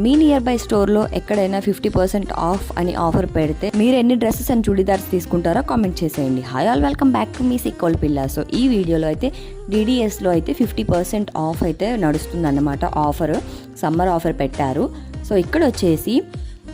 Me near by స్టోర్లో ఎక్కడైనా 50% of అని ఆఫర్ పెడితే మీరు ఎన్ని డ్రెస్సెస్ అండ్ చుడిదార్స్ తీసుకుంటారో కామెంట్ చేసేయండి. Hi all, welcome back to మీ సిక్కోల్ పిల్ల. సో ఈ వీడియోలో అయితే డిడిఎస్లో అయితే 50% ఆఫ్ అయితే నడుస్తుంది అన్నమాట. ఆఫర్ సమ్మర్ ఆఫర్ పెట్టారు. సో ఇక్కడ వచ్చేసి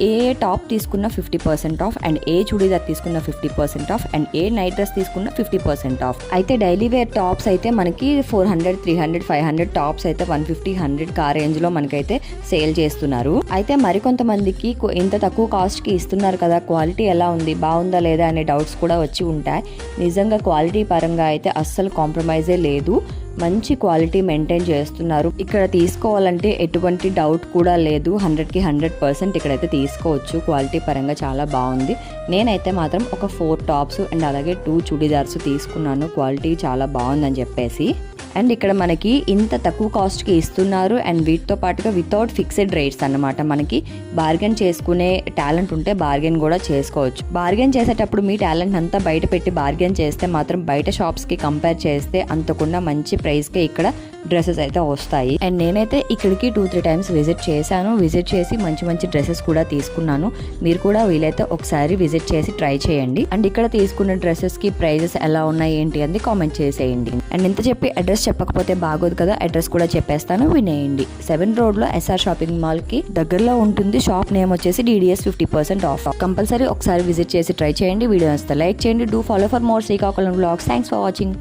ఏ టాప్ తీసుకున్న 50% ఆఫ్ అండ్ ఏ చుడీదార్ తీసుకున్న 50% of and A night dress తీసుకున్న 50% ఆఫ్. అయితే డైలీ వేర్ టాప్స్ అయితే మనకి 400, 300, 500 టాప్స్ అయితే 150, 100 కా రేంజ్లో మనకైతే సేల్ చేస్తున్నారు. అయితే మరికొంతమందికి ఇంత తక్కువ కాస్ట్కి ఇస్తున్నారు కదా, క్వాలిటీ ఎలా ఉంది, బాగుందా లేదా అనే డౌట్స్ కూడా వచ్చి ఉంటాయి. నిజంగా క్వాలిటీ పరంగా అయితే అస్సలు కాంప్రమైజే లేదు. మంచి క్వాలిటీ మెయింటైన్ చేస్తున్నారు. ఇక్కడ తీసుకోవాలంటే ఎటువంటి డౌట్ కూడా లేదు. 100కి 100% ఇక్కడైతే తీసుకోవచ్చు. క్వాలిటీ పరంగా చాలా బాగుంది. నేనైతే మాత్రం ఒక 4 టాప్స్ అండ్ అలాగే 2 చుడీదార్స్ తీసుకున్నాను. క్వాలిటీ చాలా బాగుందని చెప్పేసి. అండ్ ఇక్కడ మనకి ఇంత తక్కువ కాస్ట్కి ఇస్తున్నారు అండ్ వీటితో పాటుగా వితౌట్ ఫిక్స్డ్ రేట్స్ అన్నమాట. మనకి బార్గెన్ చేసుకునే టాలెంట్ ఉంటే బార్గెన్ కూడా చేసుకోవచ్చు. బార్గెన్ చేసేటప్పుడు మీ టాలెంట్ అంతా బయట పెట్టి బార్గెన్ చేస్తే మాత్రం బయట షాప్స్కి కంపేర్ చేస్తే అంతకుండా మంచి ప్రైస్కే ఇక్కడ డ్రెస్సెస్ అయితే వస్తాయి. అండ్ నేనైతే ఇక్కడికి 2-3 టైమ్స్ విజిట్ చేశాను. విజిట్ చేసి మంచి మంచి డ్రెస్సెస్ కూడా తీసుకున్నాను. మీరు కూడా వీలైతే ఒకసారి విజిట్ చేసి ట్రై చేయండి. అండ్ ఇక్కడ తీసుకున్న డ్రెస్సెస్కి ప్రైజెస్ ఎలా ఉన్నాయి ఏంటి అని కామెంట్ చేసేయండి. అండ్ ఇంత చెప్పి అడ్రస్ చెప్పకపోతే బాగోదు కదా, అడ్రస్ కూడా చెప్పేస్తాను, వినేయండి. 7 రోడ్లో ఎస్ఆర్ షాపింగ్ మాల్ కి దగ్గరలో ఉంటుంది. షాప్ నేమ్ వచ్చేసి డిడిఎస్ 50% ఆఫ్. కంపల్సరీ ఒకసారి విజిట్ చేసి ట్రై చేయండి. వీడియో వస్తే లైక్ చేయండి. Do follow for more Srikakulam vlogs. Thanks for watching.